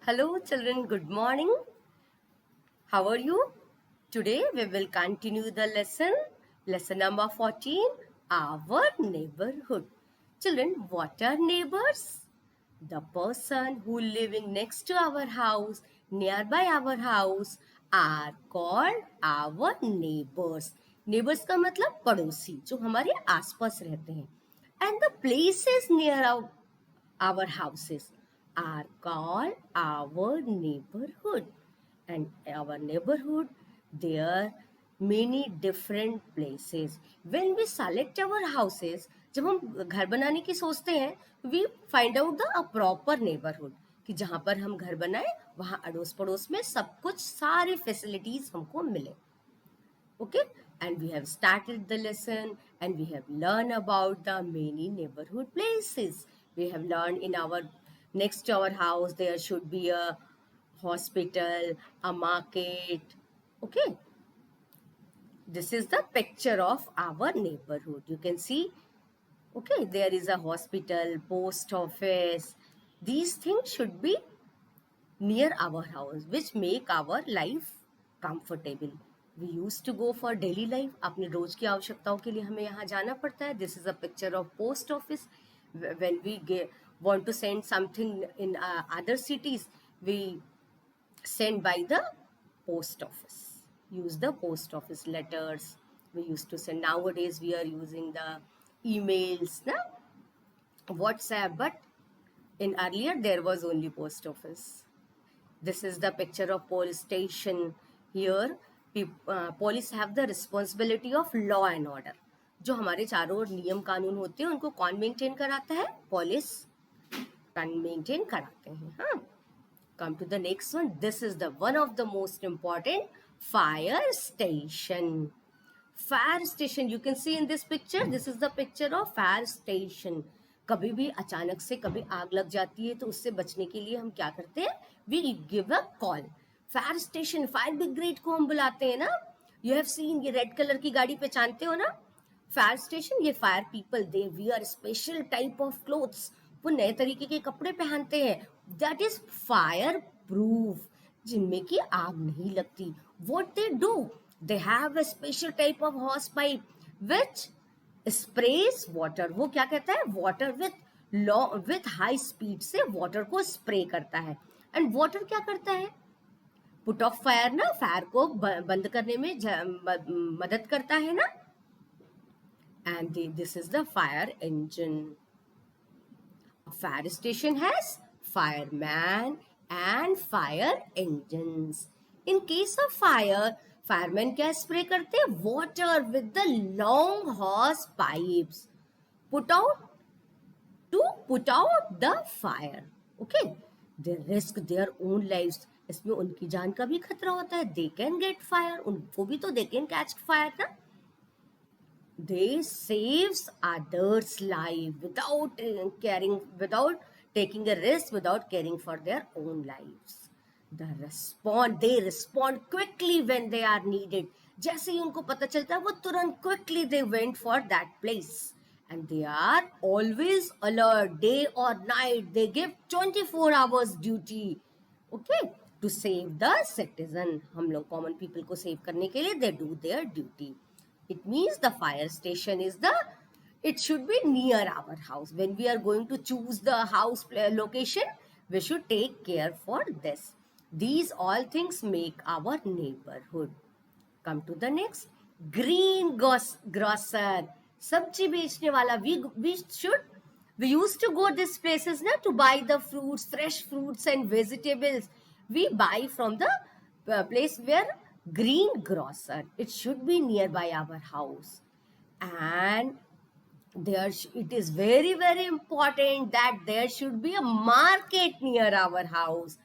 Hello, children. Good morning. How are you? Today we will continue the lesson number 14, our neighborhood. Children, what are neighbors? The person who living next to our house, nearby our house, are called our neighbors. Neighbors का मतलब पड़ोसी जो हमारे आसपास रहते हैं. And the places near our houses are called our neighborhood. And our neighborhood, there are many different places. When we select our houses, जब हम घर बनाने की सोचते हैं, we find out the a proper neighborhood कि जहाँ पर हम घर बनाए वहाँ अड़ोस पड़ोस में सब कुछ सारी facilities हमको मिले. Okay, and we have started the lesson and we have learned about the many neighborhood places. We have learned in our next to our house there should be a hospital, a market. Okay, this is the picture of our neighborhood. You can see, okay, there is a hospital, post office. These things should be near our house, which make our life comfortable. We used to go for daily life. अपने रोज की आवश्यकताओं के लिए हमें यहाँ जाना पड़ता है. This is a picture of post office. When we want to send something in other cities, we send by the post office. Use the post office letters. We used to send. Nowadays we are using the emails, na? WhatsApp. But in earlier there was only post office. This is the picture of police station. Here, police have the responsibility of law and order. जो हमारे चारों ओर नियम कानून होते हैं उनको कौन maintain कराता है? पुलिस मेंटेन कराते हैं. हाँ. Come to the next one. This is the one of the most important fire station. Fire station. You can see in this picture. This is the picture of fire station. कभी भी अचानक से कभी आग लग जाती है तो उससे बचने के लिए हम क्या करते हैं? We give a call. Fire station, fire brigade को हम बुलाते हैं ना. यू हैव सीन ये रेड कलर की गाड़ी पहचानते हो ना? फायर स्टेशन, ये fire people they wear special type of clothes. वो नए तरीके के कपड़े पहनते हैं. दैट इज फायर प्रूफ, जिनमें की आग नहीं लगती. What they do? They have a special type of house pipe which स्प्रेस water. वो क्या कहता है? वाटर विथ हाई स्पीड से वाटर को स्प्रे करता है. एंड वाटर क्या करता है? पुट ऑफ फायर ना, फायर को बंद करने में मदद करता है ना. And this is the fire engine. Fire station has fireman and fire engines. In case of fire, fireman क्या स्प्रे करते हैं? Water with the long house pipes put out the fire. Okay, they risk their own lives. इसमें उनकी जान का भी खतरा होता है. दे कैन गेट फायर, उनको भी तो दे कैन कैच फायर ना. They saves others life without taking a risk, without caring for their own lives. They respond quickly when they are needed. जैसे ही उनको पता चलता है वो तुरंत quickly they went for that place. And they are always alert, day or night. They give 24 hours duty. Okay, to save the citizen. हम लोग common people को save करने के लिए they do their duty. It means the fire station is it should be near our house. When we are going to choose the house location, we should take care for this. These all things make our neighborhood. Come to the next. Green grocer. Sabji बेचने वाला. We used to go these places na, to buy the fruits, fresh fruits and vegetables. We buy from the place where green grocer. It should be nearby our house. And it is very, very important that there should be a market near our house.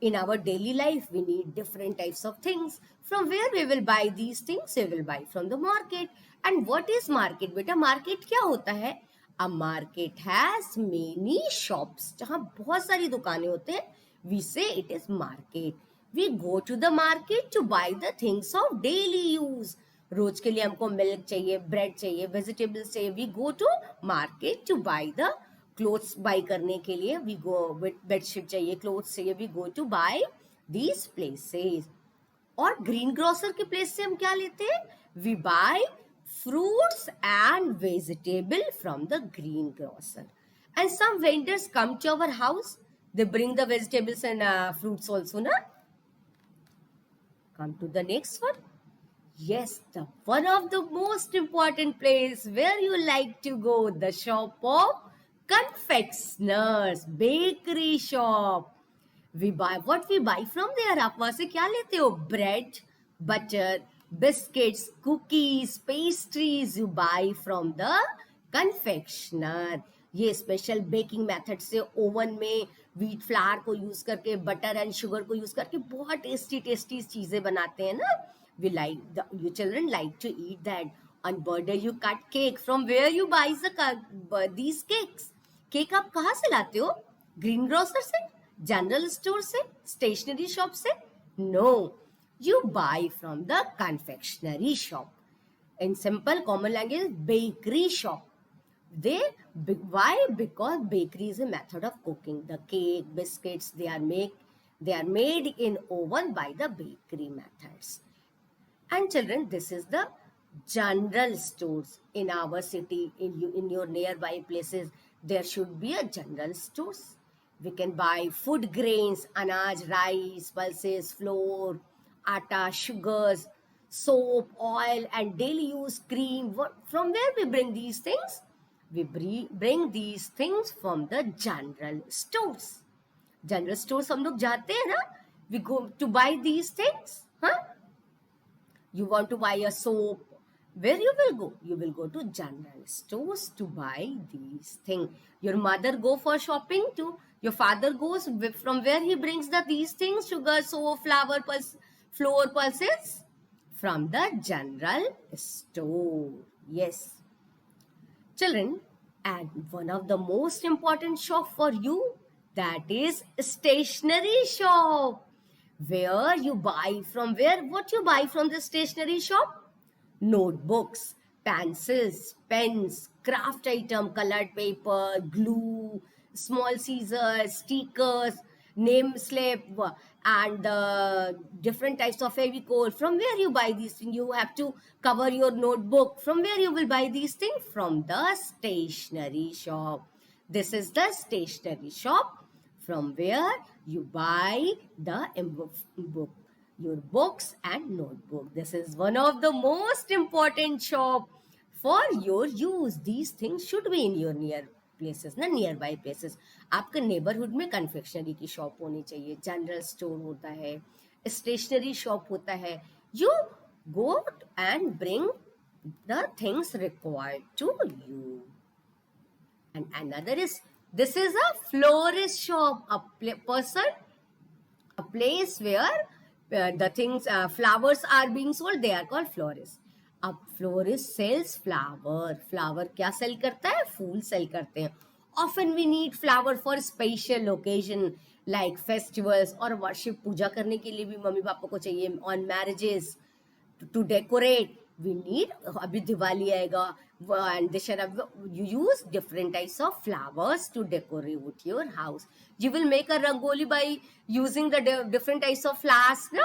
In our daily life, we need different types of things. From where we will buy these things? We will buy from the market. And what is market? बेटा market क्या होता है? A market has many shops. जहाँ बहुत सारी दुकानें होते हैं, we say it is market. We go to the market to buy the things of daily use. रोज के लिए हमको मिल्क चाहिए, ब्रेड चाहिए, वेजिटेबल्स चाहिए. We go to market to buy the clothes buy करने के लिए, वी गो, बेडशीट चाहिए, क्लोथ्स चाहिए, we go to buy these places. और ग्रीन ग्रोसर के प्लेस से हम क्या लेते हैं? We buy fruits and vegetable from the greengrocer. And some vendors come to our house. They bring the vegetables and fruits also, na? Come to the next one. Yes, the one of the most important place where you like to go, the shop of confectioners, bakery shop. We buy what we buy from there. आप वहां से क्या लेते हो? Bread, butter, biscuits, cookies, pastries you buy from the confectioner. ये special baking method से oven में wheat flour को यूज करके, बटर एंड शुगर को यूज करके बहुत टेस्टी टेस्टी चीजें बनाते हैं ना. We like you children like to eat that. On birthday you cut cake. From where you buy these cakes? Cake आप कहाँ से लाते हो? ग्रीन ग्रोसर से, जनरल स्टोर से, स्टेशनरी शॉप से? No, you buy from the confectionery shop. In simple common language, bakery shop. Why? Because bakery is a method of cooking. The cake, biscuits, they are made in oven by the bakery methods. And children, this is the general stores in our city, in your nearby places. There should be a general stores. We can buy food grains, anaj, rice, pulses, flour, atta, sugars, soap, oil, and daily use cream. From where we bring these things? We bring these things from the general stores. General stores हम लोग जाते हैं ना? We go to buy these things, huh? You want to buy a soap, where you will go? You will go to general stores to buy these things. Your mother go for shopping too. Your father goes from where he brings these things, sugar, soap, flour, pulses, from the general store. Yes. Children, and one of the most important shop for you, that is stationery shop. Where you buy from where? What you buy from the stationery shop? Notebooks, pencils, pens, craft item, colored paper, glue, small scissors, stickers, name slip, and different types of Fevicol. From where you buy these things? You have to cover your notebook. From where you will buy these things? From the stationery shop. This is the stationery shop from where you buy the book, your books and notebook. This is one of the most important shop for your use. These things should be in your near places, na, nearby places. आपके neighbourhood में confectionery की shop होनी चाहिए, general store होता है, stationery shop होता है. You go and bring the things required to you. And another is, this is a florist shop, a place where the things, flowers are being sold. They are called florists. A florist sells flower. Flower क्या sell करता है? फूल sell करते हैं. Often we need flower for special occasion like festivals और worship, पूजा करने के लिए भी मम्मी पापा को चाहिए. On marriages, to decorate, we need, abhi Diwali aayega, and you use different types of flowers to decorate your house. You will make a rangoli by using the different types of flowers, no?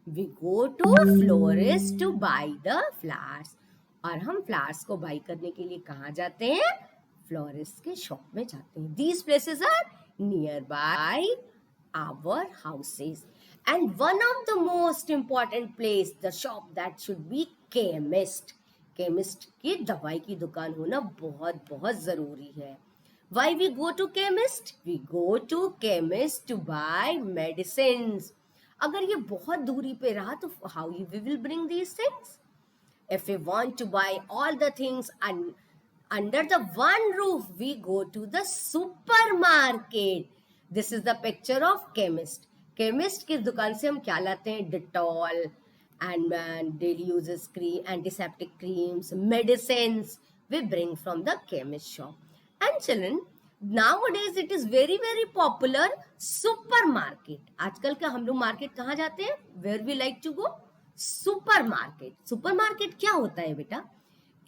We go to florist to buy the flowers. और हम flowers को buy करने के लिए कहाँ जाते हैं? Florist के shop में जाते हैं. These places are nearby our houses. And one of the most important place, the shop, that should be chemist. Chemist की दवाई की दुकान होना बहुत बहुत जरूरी है. Why we go to chemist? We go to chemist to buy medicines. अगर ये बहुत दूरी पे रहा तो how we will bring these things? If we want to buy all the things and under the one roof, we go to the supermarket. This is the picture of chemist. Chemist की दुकान से हम क्या लाते हैं? Dettol and daily uses cream, antiseptic creams, medicines we bring from the chemist shop. And children, nowadays it is very very popular supermarket. आजकल का हम लोग मार्केट कहाँ जाते हैं? Where we like to go? Supermarket. Supermarket क्या होता है बेटा?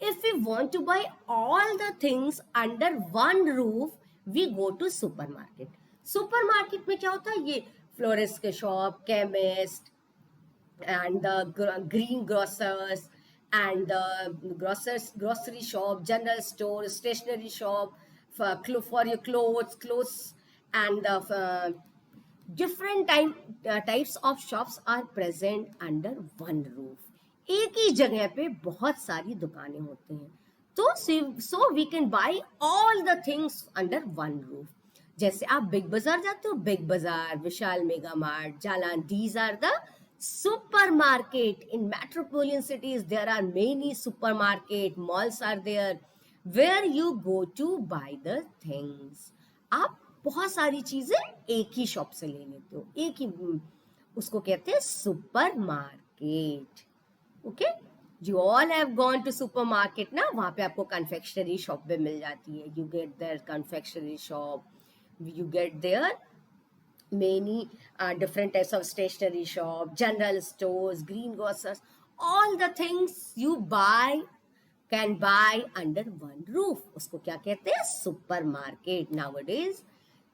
If we want to buy all the things under one roof, we go to supermarket. Supermarket में क्या होता है? ये फ्लोरिस्ट के shop, chemist and the greengrocers and the grocery shop, general store, stationery shop for your clothes and different types of shops are present under one roof. एक ही जगह पे बहुत सारी दुकानें होती हैं, तो so we can buy all the things under one roof. जैसे आप बिग बाजार जाते हो, Big Bazaar, Vishal Mega Mart, Jalan, these are the supermarket. In metropolitan cities there are many supermarket, malls are there where you go to buy the things. आप बहुत सारी चीजें एक ही शॉप से ले लेते हो, एक ही, उसको कहते हैं supermarket. Okay, you all have gone to supermarket ना, वहां पे आपको कन्फेक्शनरी शॉप भी मिल जाती है. You get there confectionery shop, you get there many different types of stationery shop, general stores, greengrocers, all the things you can buy under one roof. उसको क्या कहते हैं? Supermarket. Nowadays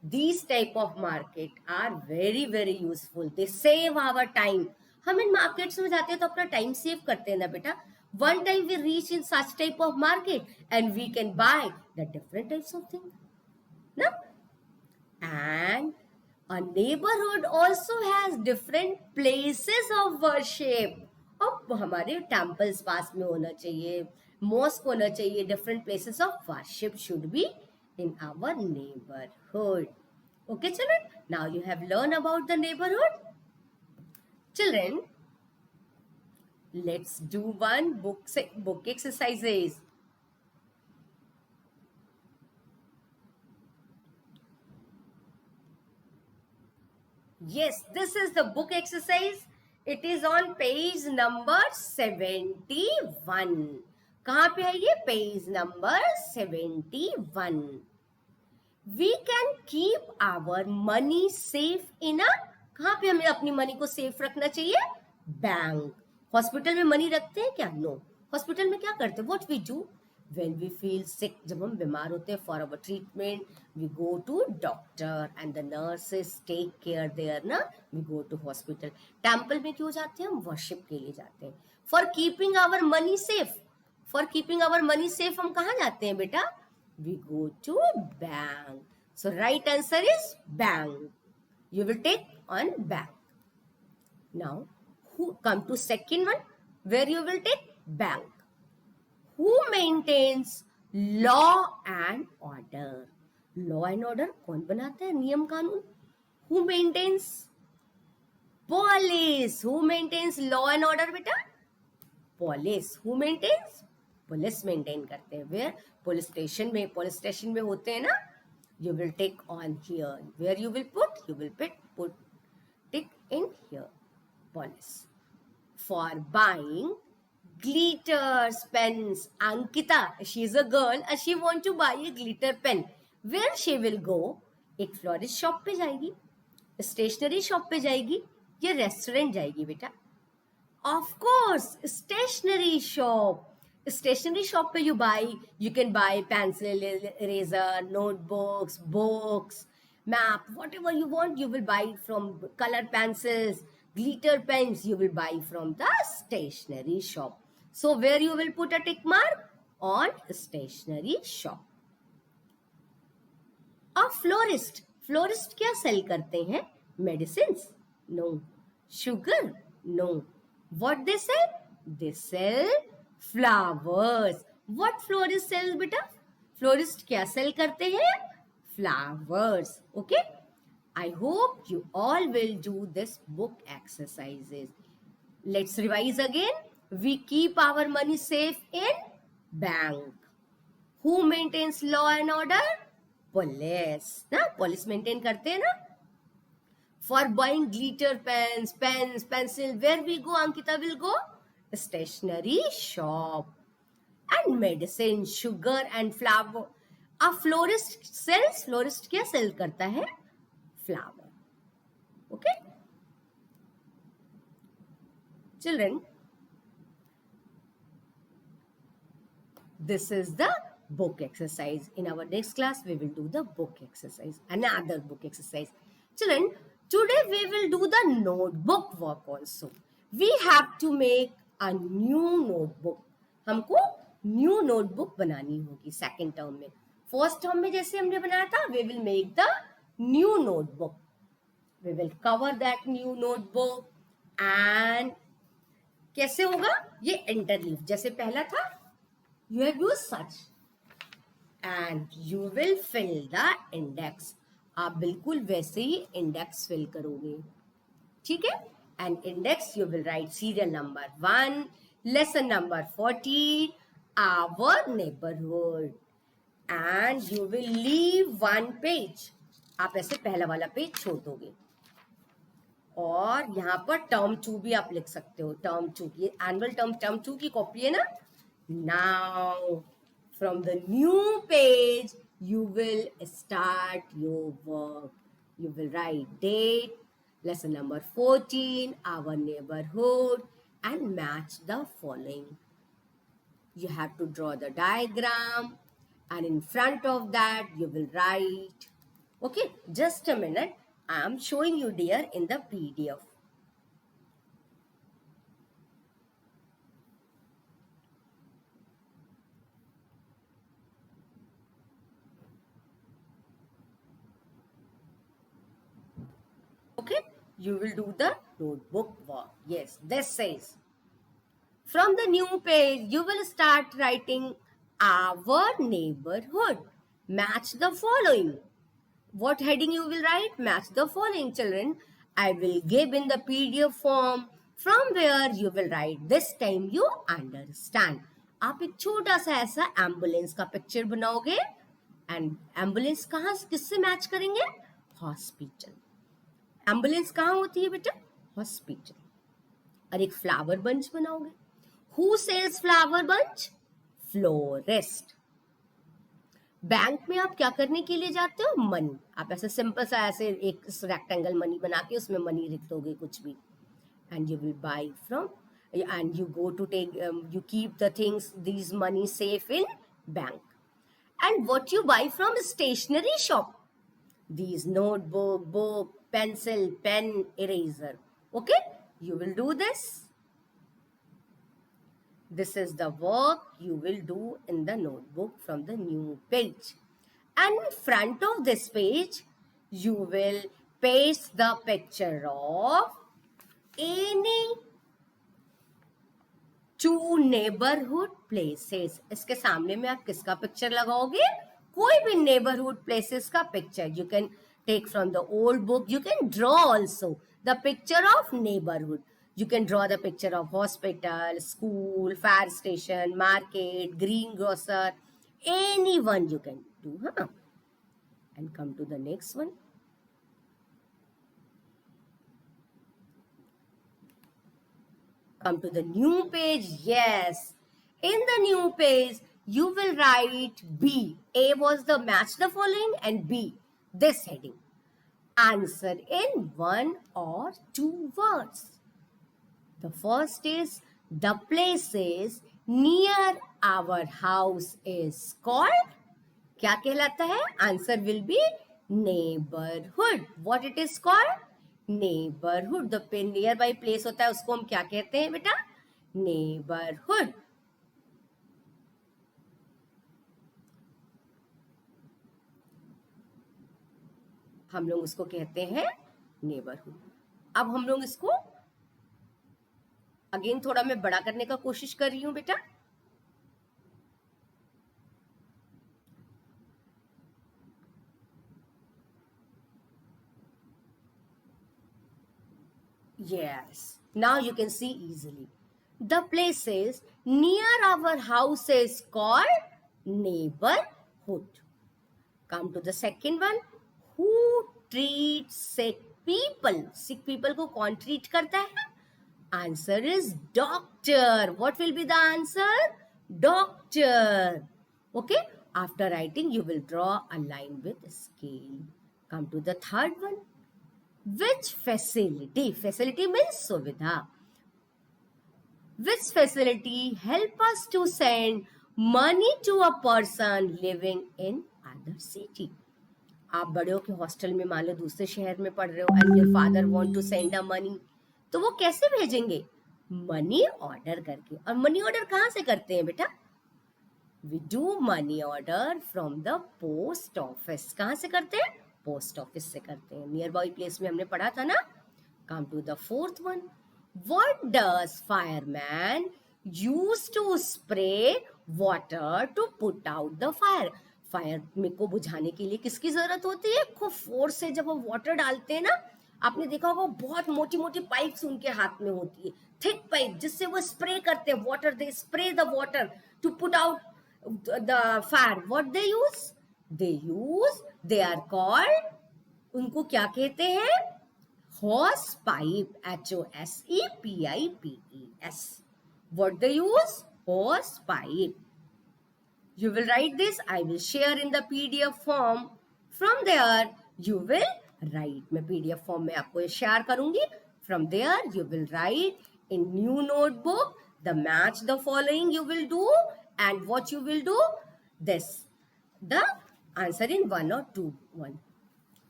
these type of market are very very useful. They save our time. हम in markets में जाते हैं तो अपना टाइम सेव करते हैं ना बेटा. One time we reach in such type of market and we can buy the different types of things. No? And a neighborhood also has different places of worship. अब हमारे temples पास में होना चाहिए, mosque होना चाहिए, different places of worship should be in our neighborhood. Okay children, now you have learned about the neighborhood. Children, let's do one book exercises. Yes, this is the book exercise. It is on page number 71. कहाँ पे है ये? Page number 71. We can keep our money safe in a, कहाँ पे हमें अपनी money को safe रखना चाहिए? बैंक. हॉस्पिटल में मनी रखते हैं क्या? नो. हॉस्पिटल में क्या करते हैं? What we do? When we feel sick, जब हम बीमार होते हैं, for our treatment, we go to doctor and the nurses take care there ना. We go to hospital. Temple में क्यों जाते हैं? हम worship के लिए जाते हैं. For keeping our money safe. For keeping our money safe हम कहाँ जाते हैं बेटा? We go to bank. So right answer is bank. You will take on bank. Now, who come to second one? Where you will take bank. Who maintains law and order? Law and order कौन बनाता है? नियम कानून. Who maintains? Police. Who maintains law and order बेटा? Police. Who maintains? Police maintain करते हैं. Where? Police station में होते हैं ना. You will take on here. Where you will put? You will put tick in here. Police. For buying glitters, pens, Ankita, she is a girl and she want to buy a glitter pen. Where she will go? एक florist shop पे जाएगी, stationery shop पे जाएगी, या restaurant जाएगी बेटा? Of course stationery shop. Stationery shop पे you can buy pencil, eraser, notebooks, books, map, whatever you want you will buy from color pencils, glitter pens you will buy from the stationery shop. So where you will put a tick mark? On stationery shop. A florist. Florist क्या cell करते हैं? Medicines? No. Sugar? No. What they sell? They sell flowers. What florist sells बेटा? Florist क्या cell करते हैं? Flowers. Okay? I hope you all will do this book exercises. Let's revise again. We keep our money safe in bank. Who maintains law and order? Police. ना, police maintain करते हैं ना. For buying glitter pens, pencil, where we go? Ankita will go stationery shop. And medicine, sugar and flower. A florist sells. Florist क्या sell करता है? Flower. Okay. Children, this is the book exercise. In our next class, we will do the book exercise, another book exercise. Children, today we will do the notebook work also. We have to make a new notebook. हमको new notebook बनानी होगी second term में. First term में जैसे हमने बनाया था, we will make the new notebook. We will cover that new notebook and कैसे होगा ये इंटरलीव जैसे पहला था. You have used such and you will fill the index. आप बिल्कुल वैसे ही इंडेक्स फिल करोगे. ठीक है. And index you will write serial number 1, lesson number 14, our neighborhood, and you will leave one page. आप ऐसे पहला वाला पेज छोड़ दोगे और यहाँ पर टर्म 2 भी आप लिख सकते हो. टर्म 2 की एनुअल टर्म 2 की कॉपी है ना. Now from the new page you will start your work. You will write date, lesson number 14, our neighborhood, and match the following. You have to draw the diagram, and in front of that you will write. Okay, just a minute. I am showing you dear in the PDF. Okay, you will do the notebook work. Yes, this says. From the new page, you will start writing our neighborhood. Match the following. What heading you will write? Match the following, children. I will give in the PDF form from where you will write. This time you understand. आप एक छोटा सा ऐसा ambulance का picture बनाओगे and ambulance कहाँ किससे match करेंगे? हॉस्पिटल. एम्बुलेंस कहाँ होती है बेटा? हॉस्पिटल. और एक फ्लावर बंच बनाओगे. Who sells flower bunch? Florist. Bank में आप क्या करने के लिए जाते हो? मनी. आप ऐसे सिंपल सा ऐसे एक रेक्टेंगल मनी बना के उसमें मनी लिख दोगे कुछ भी. And you will buy from and you go to take you keep the things these money safe in bank. And what you buy from stationery shop? These notebook, book, pencil, pen, eraser. Okay, you will do this. This is the work you will do in the notebook from the new page. And in front of this page, you will paste the picture of any two neighborhood places. इसके सामने में आप किसका picture लगाओगे? कोई भी neighborhood places का picture. You can take from the old book. You can draw also the picture of neighborhood. You can draw the picture of hospital, school, fire station, market, greengrocer. Anyone you can do. Huh? And come to the next one. Come to the new page. Yes. In the new page, you will write B. A was the match the following and B, this heading. Answer in 1 or 2 words. The first is the places near our house is called. क्या कहलाता है? Answer will be neighborhood. What it is called? Neighborhood. The nearby place होता है उसको हम क्या कहते हैं बेटा? Neighborhood. हम लोग उसको कहते हैं neighborhood. अब हम लोग इसको अगेन थोड़ा मैं बड़ा करने का कोशिश कर रही हूं बेटा. Yes, now you can see easily. The places near our house is called neighborhood. Come to the second one. Who treats sick people? Sick people को कौन treat करता है? Answer is doctor. What will be the answer? Doctor. Okay. After writing, you will draw a line with scale. Come to the third one. Which facility? Facility means suvidha. Which facility help us to send money to a person living in other city. आप बड़े हो के hostel में मान लो दूसरे शहर में पढ़ रहे हो and your father want to send a money, तो वो कैसे भेजेंगे? मनी ऑर्डर करके। और मनी ऑर्डर कहाँ से करते हैं बेटा? We do money order from the post office. कहाँ से करते हैं? पोस्ट ऑफिस से करते हैं। नियर बाई प्लेस में हमने पढ़ा था ना। Come to the fourth one, what does fireman use to spray water to put out the fire? Fire में को बुझाने के लिए किसकी जरूरत होती है? खूब फोर्स से जब वो वाटर डालते हैं ना, आपने देखा होगा बहुत मोटी मोटी पाइप्स उनके हाथ में होती है, थिक पाइप, जिससे वो स्प्रे करते हैं water. They spray the water to put out the fire. What they use, they are called, उनको क्या कहते हैं? hose pipe, HOSEPIPES. What they use? Hose pipe. You will write this. I will share in the PDF form. From there, you will write. मैं PDF form में आपको share करूँगी. From there, you will write in new notebook. The match the following you will do, and what you will do? This. The answer in 1 or 2 1.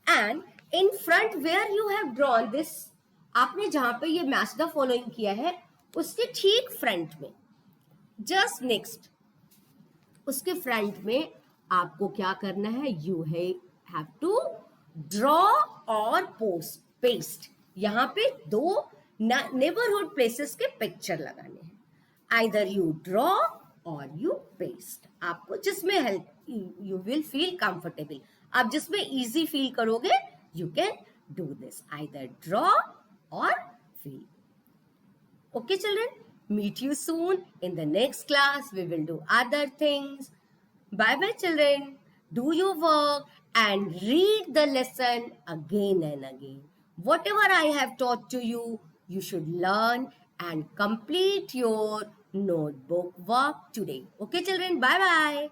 And in front where you have drawn this, आपने जहां पे ये match the following किया है उसके ठीक front में, just next, उसके फ्रंट में आपको क्या करना है? यू हैव टू ड्रॉ और पेस्ट। यहाँ पे 2 नेबरहुड प्लेसेस के पिक्चर लगाने हैं। आइदर यू ड्रॉ और यू पेस्ट, आपको जिसमें help you will feel comfortable. आप जिसमें इजी फील करोगे, you can do this, either draw or fill. Okay children, meet you soon in the next class. We will do other things. Bye bye children. Do your work and read the lesson again and again. Whatever I have taught to you, you should learn and complete your notebook work today. Okay children, bye bye.